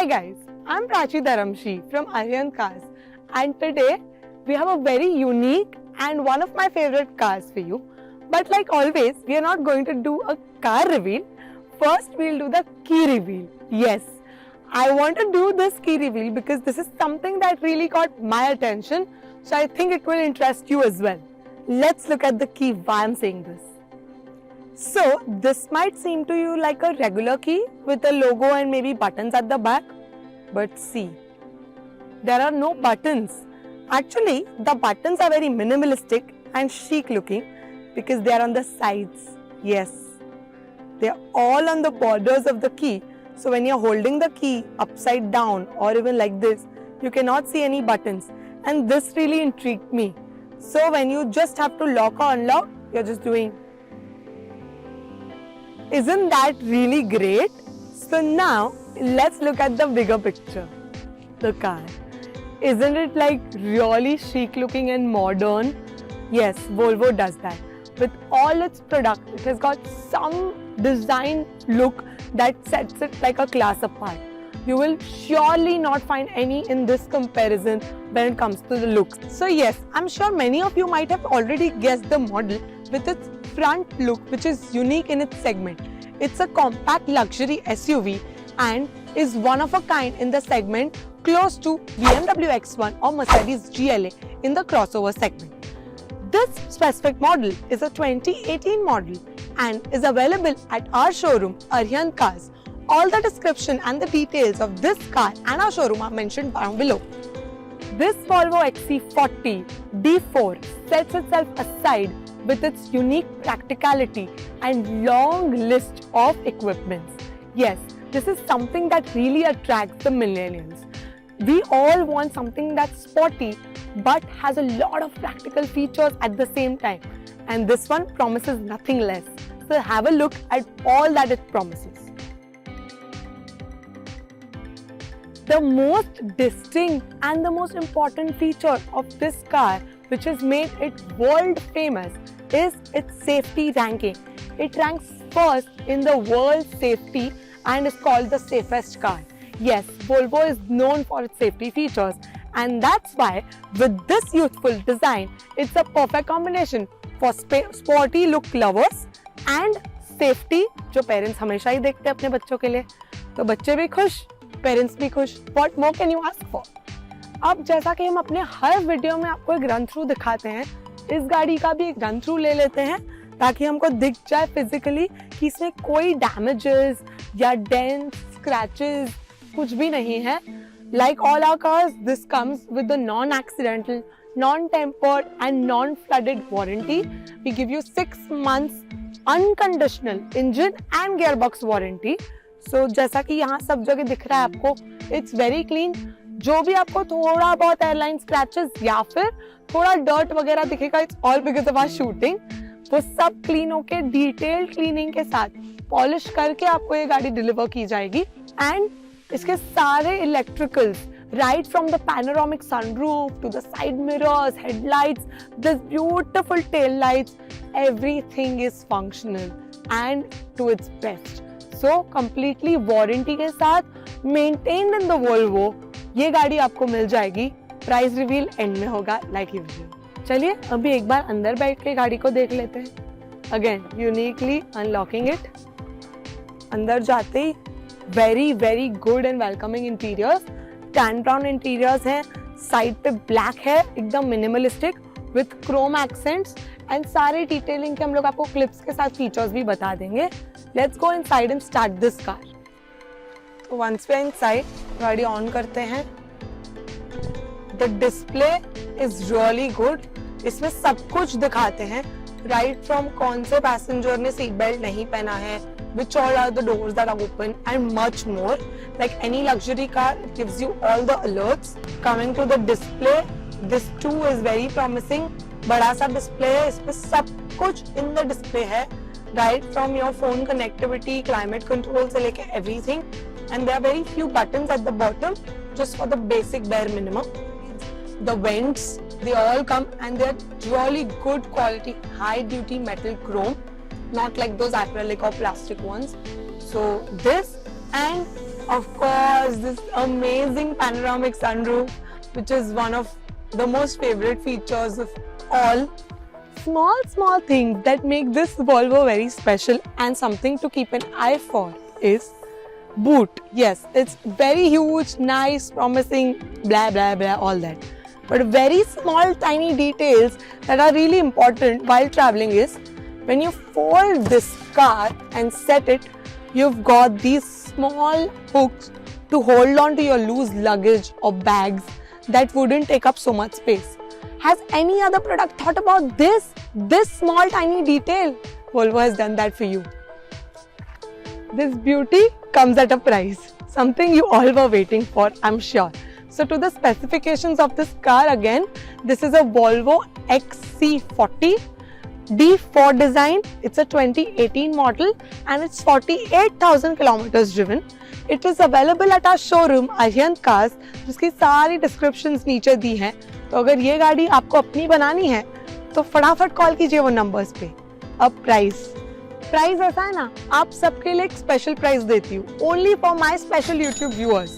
Hi guys, I'm Prachi Dharamshi from Arihant Cars, and today we have a very unique and one of my favorite cars for you. But like always, we are not going to do a car reveal. First, we'll do the key reveal. Yes, I want to do this key reveal because this is something that really got my attention. So I think it will interest you as well. Let's look at the key, why I'm saying this. So this might seem to you like a regular key with a logo and maybe buttons at the back. But see, there are no buttons. Actually, the buttons are very minimalistic and chic looking because they are on the sides. Yes, they are all on the borders of the key. So when you're holding the key upside down or even like this, you cannot see any buttons. And this really intrigued me. So when you just have to lock or unlock, you're just doing. Isn't that really great? So now let's look at the bigger picture. The car. Isn't it like really chic looking and modern? Yes, Volvo does that. With all its product, it has got some design look that sets it like a class apart. You will surely not find any in this comparison when it comes to the looks. So yes, I'm sure many of you might have already guessed the model with its front look, which is unique in its segment. It's a compact luxury SUV and is one of a kind in the segment, close to BMW X1 or Mercedes GLA in the crossover segment. This specific model is a 2018 model and is available at our showroom, Arihant Cars. All the description and the details of this car and our showroom are mentioned down below. This Volvo XC40 D4 sets itself aside with its unique practicality and long list of equipments. Yes, this is something that really attracts the millennials. We all want something that's sporty but has a lot of practical features at the same time. And this one promises nothing less. So have a look at all that it promises. The most distinct and the most important feature of this car, which has made it world famous, is its safety ranking. It ranks first in the world safety and is called the safest car. Yes, Volvo is known for its safety features, and that's why with this youthful design, it's a perfect combination for sporty look lovers and safety, जो parents हमेशा ही देखते हैं अपने बच्चों के लिए, तो बच्चे भी खुश, पेरेंट्स भी खुश. What more can you ask for? अब जैसा कि हम अपने हर वीडियो में आपको एक रन थ्रू दिखाते हैं, इस गाड़ी का भी एक रन थ्रू ले लेते हैं ताकि हमको दिख जाए फिजिकली कि इसमें कोई डैमेजेस या डेंट्स, स्क्रैचेस कुछ भी नहीं है. Like all our cars, this comes with the non-accidental, non-tempered and non-flooded warranty. We give you 6 months unconditional engine and gearbox warranty. So जैसा कि यहाँ सब जगह दिख रहा है आपको, it's very clean. जो भी आपको थोड़ा बहुत एयरलाइन स्क्रैचेस या फिर थोड़ा डर्ट वगैरह दिखेगा, it's all because of our shooting. वो सब क्लीन होके डिटेल्ड क्लीनिंग के साथ पॉलिश करके आपको ये गाड़ी डिलीवर की जाएगी. एंड इसके सारे electricals, right from the panoramic sunroof to the side mirrors, headlights, this beautiful tail lights, everything is functional and to its best. So completely warranty के साथ maintained in the Volvo, ये गाड़ी आपको मिल जाएगी. प्राइस रिवील एंड में होगा like usual. चलिए अभी एक बार अंदर बैठ के गाड़ी को देख लेते हैं. Again, uniquely unlocking it. अंदर जाते ही very good and welcoming interiors. Tan brown interiors हैं, साइड पे ब्लैक है, एकदम minimalistic with chrome accents and सारे डिटेलिंग के हम लोग आपको क्लिप्स के साथ फीचर्स भी बता देंगे. Let's go inside and start this car. तो once we are inside, गाड़ी ऑन करते हैं. The display is really good. इसमें सब कुछ दिखाते हैं, right from कौन से पैसेंजर ने सीट बेल्ट नहीं पहना है, which all are the doors that are open and much more. Like any luxury car, it gives you all the alerts. Coming to the display, this too is very promising. बड़ा सा display है, इसमें सब कुछ in the display है, right from your phone connectivity, climate control से लेके everything. And there are very few buttons at the bottom, just for the basic bare minimum. The vents, they all come and they're really good quality, high duty metal chrome, not like those acrylic or plastic ones. So this, and Of course, this amazing panoramic sunroof, which is one of the most favorite features of all. Small things that make this Volvo very special and something to keep an eye for is boot. Yes, it's very huge, nice, promising, blah blah blah, all that. But very small tiny details that are really important while traveling is when you fold this car and set it, you've got these small hooks to hold on to your loose luggage or bags that wouldn't take up so much space. Has any other product thought about this small tiny detail? Volvo has done that for you. This beauty comes at a price, something you all were waiting for, I'm sure. So to the specifications of this car again, this is a Volvo XC40 D4 design. It's a 2018 model and it's 48,000 kilometers driven. It is available at our showroom Arihant Cars, जिसकी सारी descriptions नीचे दी हैं. तो अगर ये गाड़ी आपको अपनी बनानी है तो फटाफट कॉल कीजिए वो नंबर्स पे. अब प्राइस ऐसा है ना, आप सबके लिए एक स्पेशल प्राइस देती हूँ. Only for my special YouTube viewers.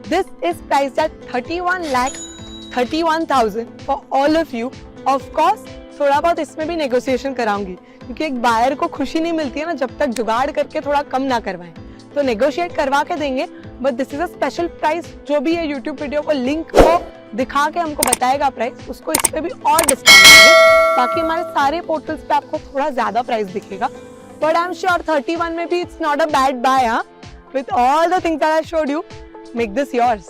This is priced eight 31,31,000 for all of you. Of course थोड़ा बहुत इसमें भी नेगोशिएशन कराऊंगी, क्योंकि एक बायर को खुशी नहीं मिलती है ना जब तक जुगाड़ करके थोड़ा कम ना करवाएं. तो नेगोशिएट करवा के देंगे, but this is a special price. जो भी ये यूट्यूब वीडियो को लिंक को दिखा के हमको बताएगा प्राइस, उसको इस पे भी और डिस्काउंट देंगे. बाकी हमारे सारे पोर्टल्स पे आपको थोड़ा ज्यादा प्राइस दिखेगा, बट आई एम श्योर 31 में भी it's not a bad buy. With all the things that I showed you, make this yours.